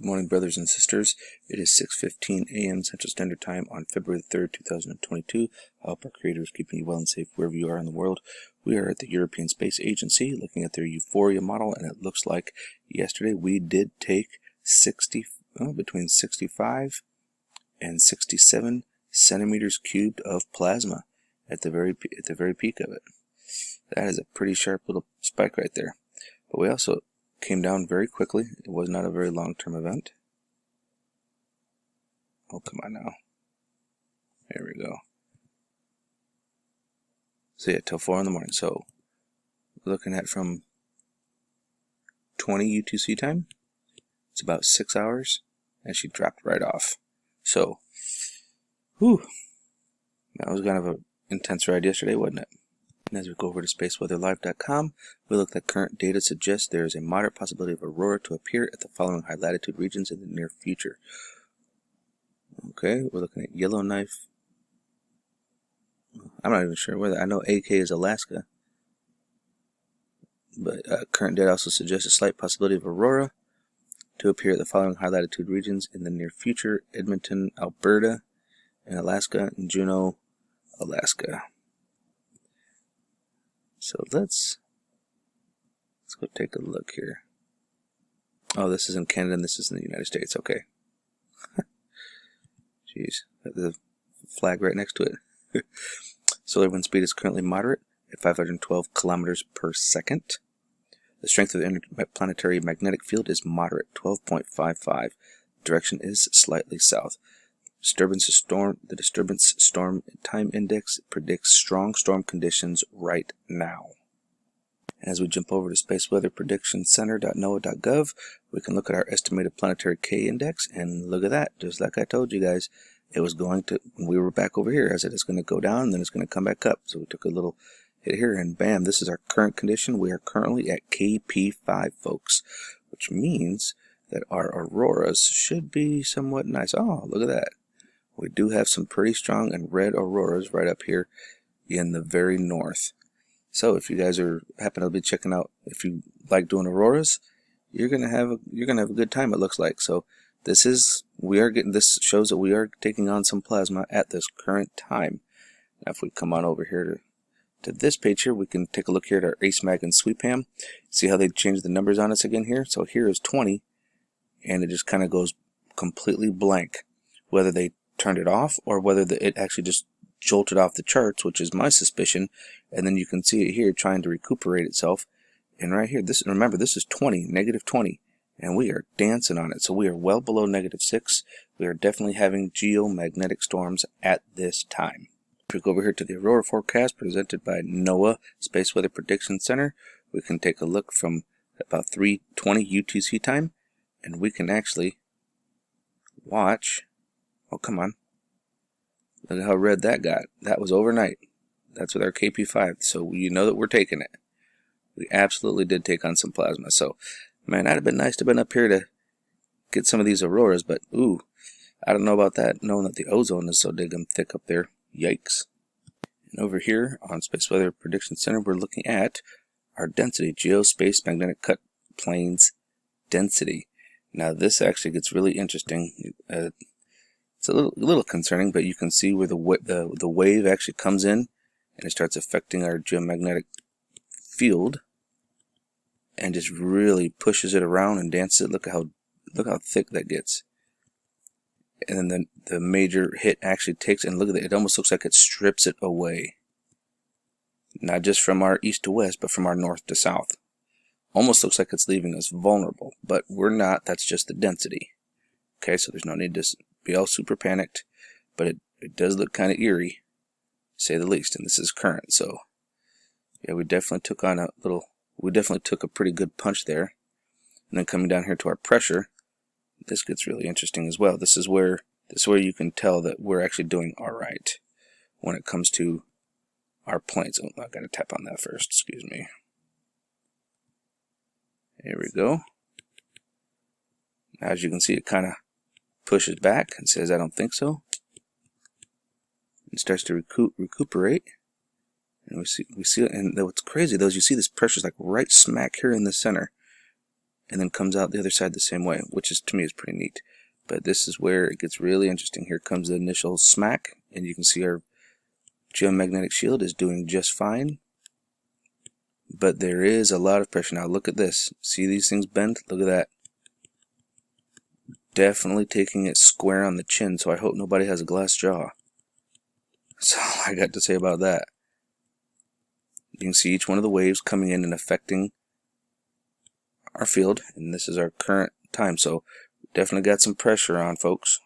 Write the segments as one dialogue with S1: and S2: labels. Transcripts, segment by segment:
S1: Good morning, brothers and sisters. It is 6:15 a.m. Central Standard Time on February 3rd, 2022. I hope our Creator is keeping you well and safe wherever you are in the world. We are at the European Space Agency looking at their Euphoria model, and it looks like yesterday we did take between 65 and 67 centimeters cubed of plasma at the very peak of it. That is a pretty sharp little spike right there. But we also came down very quickly. It was not a very long-term event. Oh, come on now. There we go. So yeah, till 4 in the morning. So looking at from 20 UTC time, it's about 6 hours, and she dropped right off. So, whew, that was kind of an intense ride yesterday, wasn't it? And as we go over to spaceweatherlive.com, we look at current data suggests there is a moderate possibility of aurora to appear at the following high latitude regions in the near future. Okay, we're looking at Yellowknife. I'm not even sure whether, I know AK is Alaska, but current data also suggests a slight possibility of aurora to appear at the following high latitude regions in the near future: Edmonton, Alberta, and Alaska, and Juneau, Alaska. So let's go take a look here. Oh, this is in Canada and this is in the United States. Okay. Jeez, got the flag right next to it. Solar wind speed is currently moderate at 512 kilometers per second. The strength of the interplanetary magnetic field is moderate, 12.55. Direction is slightly south. The disturbance storm time index predicts strong storm conditions right now. As we jump over to spaceweatherpredictioncenter.noaa.gov, we can look at our estimated planetary K index, and look at that. Just like I told you guys, it was going to, when we were back over here, I said it's going to go down and then it's going to come back up. So we took a little hit here, and bam, this is our current condition. We are currently at KP5, folks, which means that our auroras should be somewhat nice. Oh, look at that. We do have some pretty strong and red auroras right up here in the very north. So if you guys happen to be checking out, if you like doing auroras, you're gonna have a good time, it looks like. So this shows that we are taking on some plasma at this current time. Now if we come on over here to this page here, we can take a look here at our AceMag and SweepHam. See how they changed the numbers on us again here? So here is 20, and it just kind of goes completely blank. Whether they turned it off or whether it actually just jolted off the charts, which is my suspicion. And then you can see it here trying to recuperate itself. And right here, remember, this is 20, negative 20, and we are dancing on it. So we are well below -6. We are definitely having geomagnetic storms at this time. If we go over here to the aurora forecast presented by NOAA Space Weather Prediction Center, we can take a look from about 3:20 UTC time, and we can actually watch. Oh, come on. Look at how red that got. That was overnight. That's with our KP5. So you know that we're taking it. We absolutely did take on some plasma. So, man, that'd have been nice to have been up here to get some of these auroras. But, ooh, I don't know about that, knowing that the ozone is so digging thick up there. Yikes. And over here on Space Weather Prediction Center, we're looking at our density. Geospace Magnetic Cut Planes density. Now, this actually gets really interesting. It's a little concerning, but you can see where the wave actually comes in and it starts affecting our geomagnetic field and just really pushes it around and dances it. Look how thick that gets. And then the major hit actually takes, and look at it, it almost looks like it strips it away. Not just from our east to west, but from our north to south. Almost looks like it's leaving us vulnerable, but we're not. That's just the density. Okay, so there's no need to be all super panicked, but it does look kind of eerie, to say the least, and this is current. So yeah, we definitely took a pretty good punch there. And then coming down here to our pressure, this gets really interesting as well. This is where you can tell that we're actually doing all right when it comes to our planes. Oh, I gotta tap on that first, excuse me. Here we go. Now, as you can see, it kind of pushes back and says, I don't think so. And starts to recuperate. And we see it, and what's crazy though is you see this pressure is like right smack here in the center. and then comes out the other side the same way, which is, to me, is pretty neat. But this is where it gets really interesting. Here comes the initial smack, and you can see our geomagnetic shield is doing just fine. But there is a lot of pressure. Now look at this. See these things bend? Look at that. Definitely taking it square on the chin, so I hope nobody has a glass jaw. That's all I got to say about that. You can see each one of the waves coming in and affecting our field, and this is our current time, so definitely got some pressure on, folks.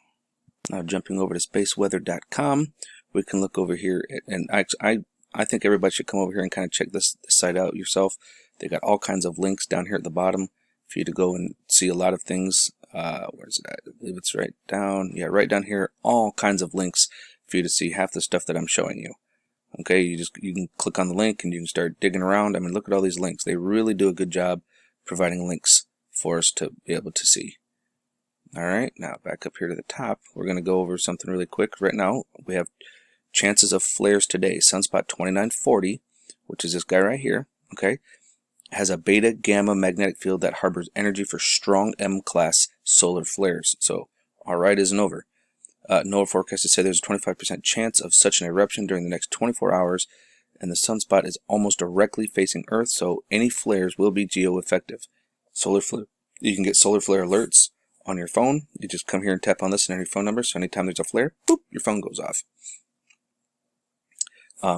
S1: Now jumping over to spaceweather.com, we can look over here, and I think everybody should come over here and kind of check this site out yourself. They got all kinds of links down here at the bottom for you to go and see a lot of things. Where's it at? I believe it's right down. Yeah, right down here. All kinds of links for you to see half the stuff that I'm showing you. Okay, you can click on the link and you can start digging around. I mean, look at all these links. They really do a good job providing links for us to be able to see. Alright, now back up here to the top, we're going to go over something really quick. Right now, we have chances of flares today. Sunspot 2940, which is this guy right here, okay, has a beta gamma magnetic field that harbors energy for strong M-class solar flares. So, alright isn't over. NOAA forecasts say there's a 25% chance of such an eruption during the next 24 hours, and the sunspot is almost directly facing Earth, so any flares will be geo-effective. Solar flare, you can get solar flare alerts on your phone. You just come here and tap on this and enter your phone number, so anytime there's a flare, boop, your phone goes off.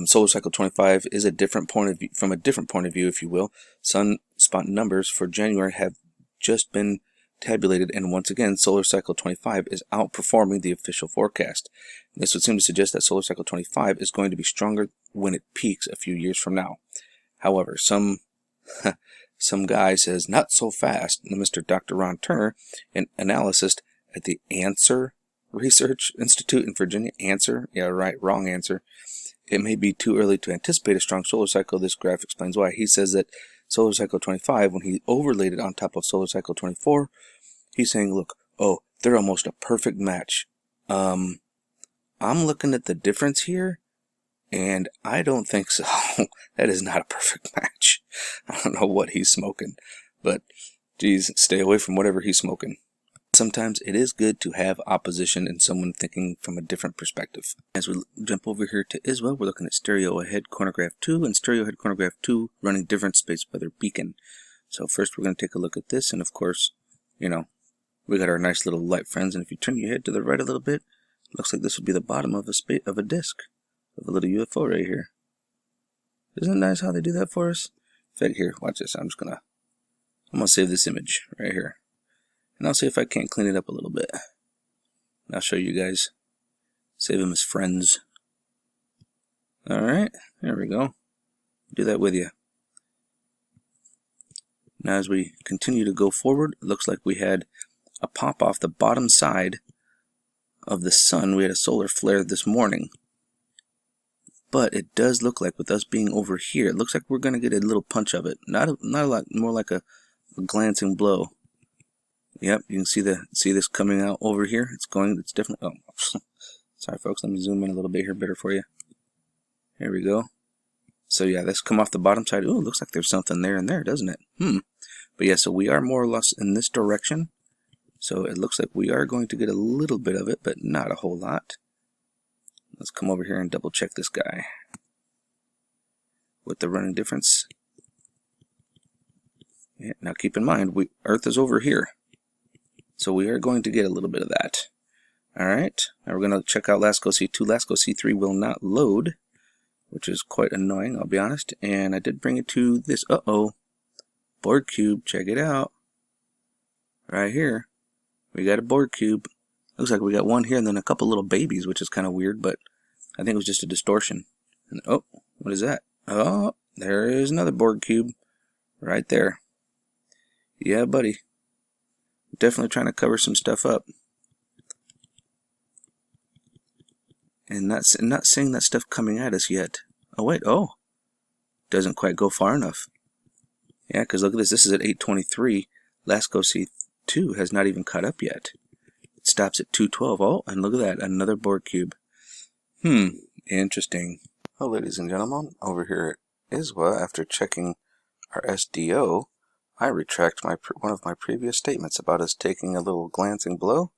S1: Solar cycle 25 is a different point of view, from a different point of view, if you will. Sunspot numbers for January have just been tabulated, and once again, solar cycle 25 is outperforming the official forecast. This would seem to suggest that solar cycle 25 is going to be stronger when it peaks a few years from now. However, some guy says, not so fast. Mr. Dr. Ron Turner, an analyst at the Answer Research Institute in Virginia. Answer? Yeah, right, wrong answer. It may be too early to anticipate a strong solar cycle. This graph explains why. He says that solar cycle 25, when he overlaid it on top of solar cycle 24, he's saying, look, oh, they're almost a perfect match. I'm looking at the difference here, and I don't think so. That is not a perfect match. I don't know what he's smoking, but geez, stay away from whatever he's smoking. Sometimes it is good to have opposition and someone thinking from a different perspective. As we jump over here to Israel, we're looking at stereo ahead corner graph 2 and stereo ahead corner graph 2 running different space weather beacon. So first we're going to take a look at this, and of course, you know, we got our nice little light friends, and if you turn your head to the right a little bit, it looks like this would be the bottom of a disc of a little UFO right here. Isn't it nice how they do that for us? In fact, here, watch this. I'm gonna save this image right here. And I'll see if I can't clean it up a little bit. And I'll show you guys. Save them as friends. Alright, there we go. Do that with you. Now as we continue to go forward, it looks like we had a pop off the bottom side of the sun. We had a solar flare this morning. But it does look like, with us being over here, it looks like we're going to get a little punch of it. Not a lot, more like a glancing blow. Yep, you can see this coming out over here. It's definitely, oh, sorry folks, let me zoom in a little bit here better for you. There we go. So yeah, that's come off the bottom side. Ooh, looks like there's something there and there, doesn't it? But yeah, so we are more or less in this direction. So it looks like we are going to get a little bit of it, but not a whole lot. Let's come over here and double check this guy with the running difference. Yeah, now keep in mind, Earth is over here. So we are going to get a little bit of that. Alright, now we're going to check out LASCO C2. LASCO C3 will not load, which is quite annoying, I'll be honest. And I did bring it to this, board cube. Check it out. Right here. We got a board cube. Looks like we got one here and then a couple little babies, which is kind of weird, but I think it was just a distortion. And, oh, what is that? Oh, there is another board cube right there. Yeah, buddy. Definitely trying to cover some stuff up. And not seeing that stuff coming at us yet. Oh, wait, doesn't quite go far enough. Yeah, because look at this. This is at 823. LASCO C2 has not even caught up yet. It stops at 212. Oh, and look at that. Another board cube. Interesting. Well, ladies and gentlemen, over here at ISWA, after checking our SDO, I retract one of my previous statements about us taking a little glancing blow.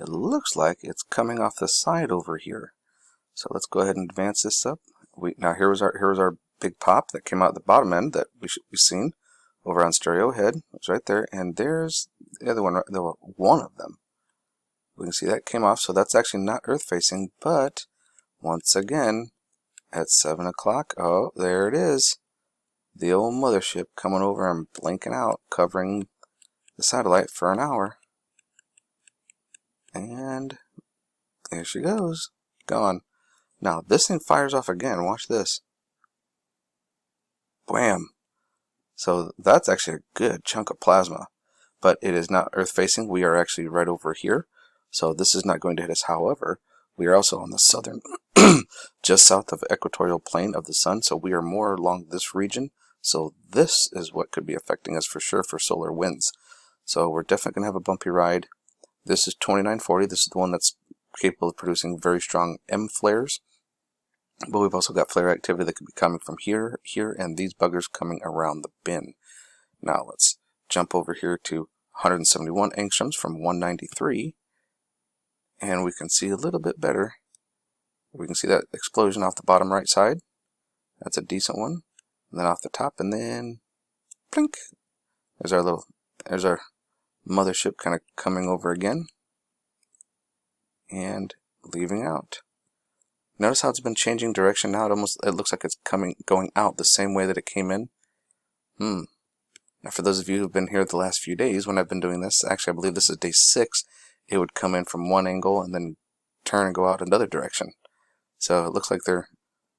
S1: It looks like it's coming off the side over here. So let's go ahead and advance this up. Now here was our big pop that came out the bottom end that we seen over on stereo head. It's right there, and there's the other one, one of them. We can see that came off, so that's actually not earth facing, but once again at 7 o'clock, oh, there it is. The old mothership coming over and blinking out, covering the satellite for an hour. And there she goes, gone. Now this thing fires off again. Watch this. Wham! So that's actually a good chunk of plasma, but it is not earth facing. We are actually right over here, so this is not going to hit us. However, we are also on the southern, just south of the equatorial plane of the sun, so we are more along this region. So this is what could be affecting us for sure for solar winds. So we're definitely going to have a bumpy ride. This is 2940. This is the one that's capable of producing very strong M flares. But we've also got flare activity that could be coming from here, and these buggers coming around the bin. Now let's jump over here to 171 angstroms from 193. And we can see a little bit better. We can see that explosion off the bottom right side. That's a decent one. And then off the top, and then blink. There's our mothership kind of coming over again and leaving out. Notice how it's been changing direction now. It looks like it's going out the same way that it came in. Now for those of you who've been here the last few days when I've been doing this, actually I believe this is day 6, it would come in from one angle and then turn and go out another direction. So it looks like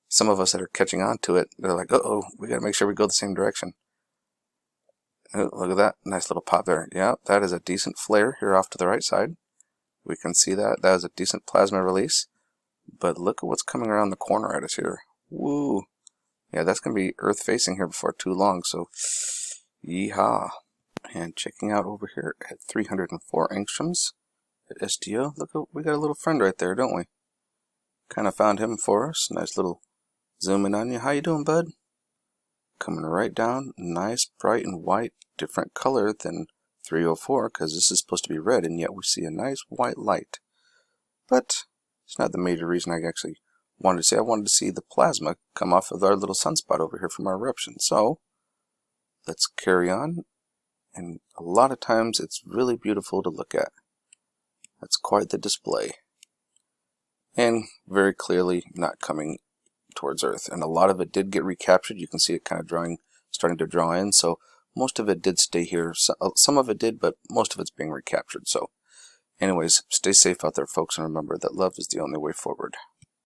S1: some of us that are catching on to it, they're like, uh-oh, we gotta make sure we go the same direction. Oh, look at that, nice little pop there. Yeah, that is a decent flare here off to the right side. We can see that is a decent plasma release. But look at what's coming around the corner at us here. Woo! Yeah, that's going to be earth facing here before too long, so yeehaw. And checking out over here at 304 angstroms at STO. Look, we got a little friend right there, don't we? Kind of found him for us. Nice little zoom in on you. How you doing, bud? Coming right down. Nice, bright and white. Different color than 304, because this is supposed to be red, and yet we see a nice white light. But it's not the major reason I actually wanted to see. I wanted to see the plasma come off of our little sunspot over here from our eruption. So let's carry on. And a lot of times it's really beautiful to look at. That's quite the display. And very clearly not coming towards Earth. And a lot of it did get recaptured. You can see it kind of starting to draw in. So most of it did stay here. Some of it did, but most of it's being recaptured. So anyways, stay safe out there, folks, and remember that love is the only way forward.